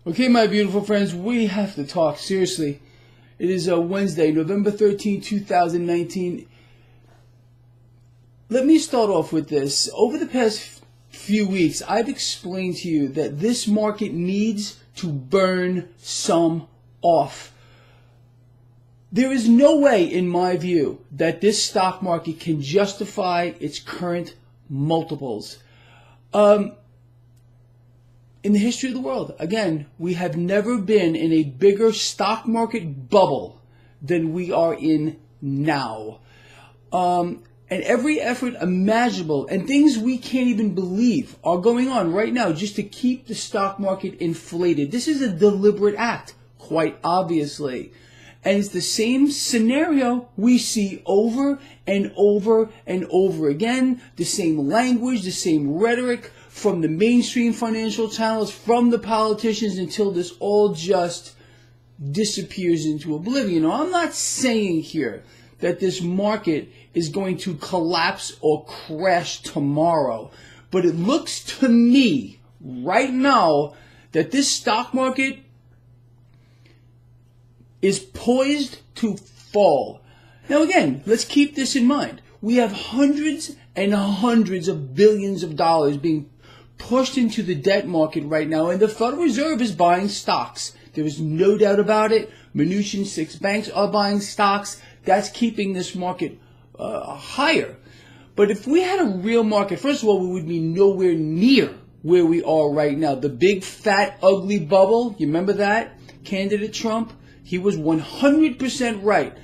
Okay, my beautiful friends, we have to talk seriously. It is Wednesday, November 13, 2019. Let me start off with this. Over the past few weeks, I've explained to you that this market needs to burn some off. There is no way, in my view, that this stock market can justify its current multiples. In the history of the world, again, we have never been in a bigger stock market bubble than we are in now. And every effort imaginable and things we can't even believe are going on right now just to keep the stock market inflated. This is a deliberate act, quite obviously. And it's the same scenario we see over and over and over again. The same language, the same rhetoric from the mainstream financial channels, from the politicians, until this all just disappears into oblivion. Now, I'm not saying here that this market is going to collapse or crash tomorrow, but it looks to me right now that this stock market is poised to fall. Now again, let's keep this in mind. We have hundreds and hundreds of billions of dollars being pushed into the debt market right now, and the Federal Reserve is buying stocks. There is no doubt about it. Mnuchin 6 banks are buying stocks. That's keeping this market higher. But if we had a real market, first of all, we would be nowhere near where we are right now. The big, fat, ugly bubble, you remember that? Candidate Trump, he was 100% right.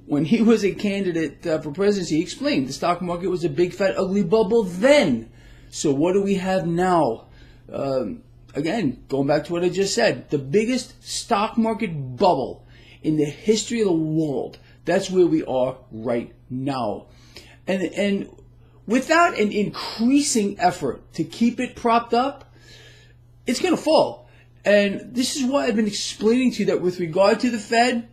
When he was a candidate for presidency, he explained the stock market was a big, fat, ugly bubble then. So what do we have now? Again, going back to what I just said, the biggest stock market bubble in the history of the world. That's where we are right now. And without an increasing effort to keep it propped up, it's going to fall. And this is why I've been explaining to you that with regard to the Fed,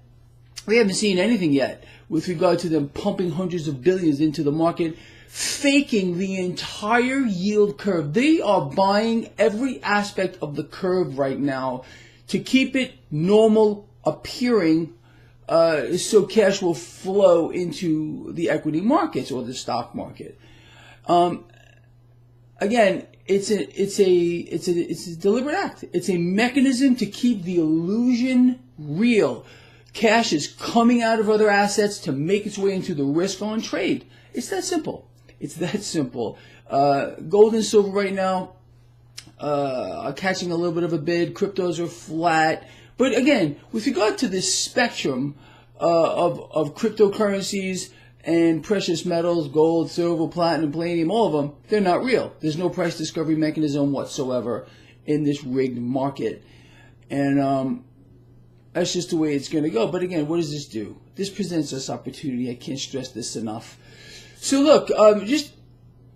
we haven't seen anything yet with regard to them pumping hundreds of billions into the market, faking the entire yield curve. They are buying every aspect of the curve right now to keep it normal appearing, so cash will flow into the equity markets or the stock market. Again, it's a deliberate act. It's a mechanism to keep the illusion real. Cash is coming out of other assets to make its way into the risk-on trade. It's that simple. It's that simple. Gold and silver right now are catching a little bit of a bid. Cryptos are flat. But again, with regard to this spectrum of cryptocurrencies and precious metals, gold, silver, platinum, palladium, all of them, they're not real. There's no price discovery mechanism whatsoever in this rigged market. And that's just the way it's going to go. But again, what does this do? This presents us opportunity. I can't stress this enough. So look, just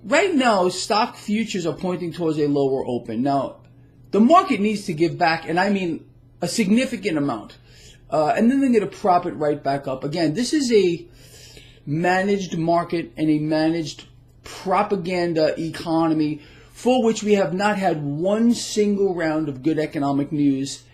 right now, stock futures are pointing towards a lower open. Now, the market needs to give back, and I mean a significant amount. And then they're going to prop it right back up. Again, this is a managed market and a managed propaganda economy for which we have not had one single round of good economic news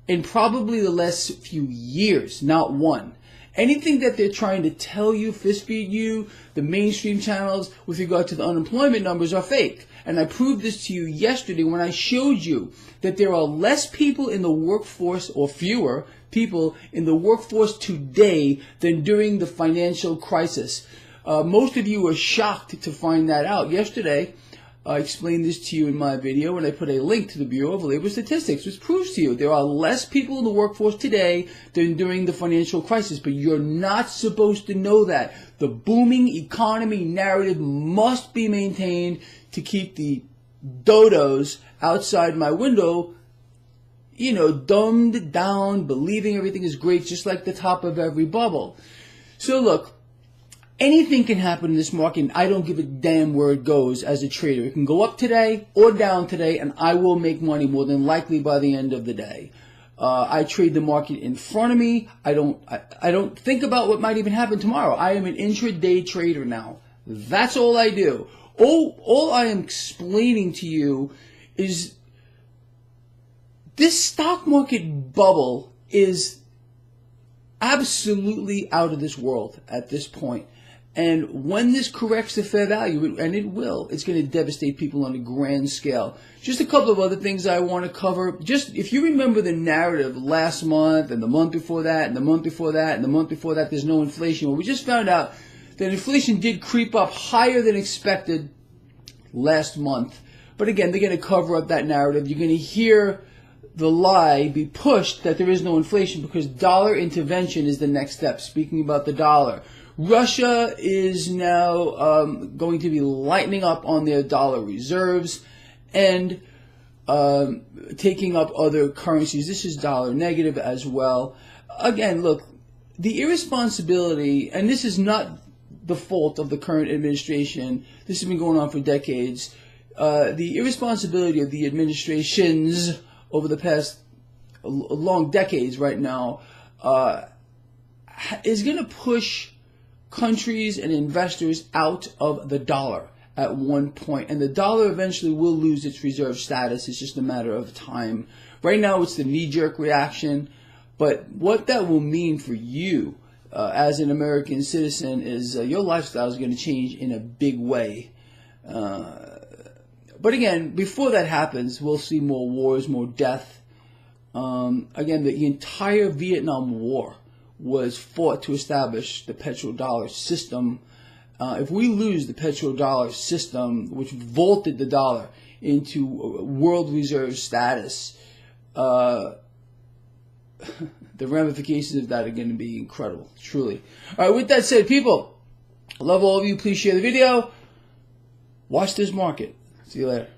in probably the last few years, not one. Anything that they're trying to tell you, fist feed you, the mainstream channels with regard to the unemployment numbers are fake. And I proved this to you yesterday when I showed you that there are less people in the workforce, or fewer people in the workforce today than during the financial crisis. Most of you were shocked to find that out. Yesterday, I explained this to you in my video, and I put a link to the Bureau of Labor Statistics, which proves to you there are less people in the workforce today than during the financial crisis. But you're not supposed to know that. The booming economy narrative must be maintained to keep the dodos outside my window, you know, dumbed down, believing everything is great, just like the top of every bubble. So look, anything can happen in this market, and I don't give a damn where it goes as a trader. It can go up today or down today, and I will make money more than likely by the end of the day. I trade the market in front of me. I don't think about what might even happen tomorrow. I am an intraday trader now. That's all I do. All I am explaining to you is This stock market bubble is absolutely out of this world at this point. And when this corrects to fair value, and it will, it's going to devastate people on a grand scale. Just a couple of other things I want to cover. Just if you remember the narrative last month and the month before that and the month before that and the month before that, there's no inflation. Well, we just found out that inflation did creep up higher than expected last month. But again, they're going to cover up that narrative. You're going to hear the lie be pushed that there is no inflation because dollar intervention is the next step. Speaking about the dollar, Russia is now going to be lightening up on their dollar reserves and taking up other currencies. This is dollar negative as well. Again, look, the irresponsibility, and this is not the fault of the current administration. This has been going on for decades. The irresponsibility of the administrations over the past long decades right now is going to push countries and investors out of the dollar at one point, and the dollar eventually will lose its reserve status. It's just a matter of time. Right now it's the knee-jerk reaction, but what that will mean for you as an American citizen is your lifestyle is going to change in a big way. But again, before that happens, we'll see more wars, more death. Again, the entire Vietnam War was fought to establish the petrodollar system. If we lose the petrodollar system, which vaulted the dollar into world reserve status, the ramifications of that are going to be incredible, truly. All right, with that said, people, I love all of you. Please share the video. Watch this market. See you later.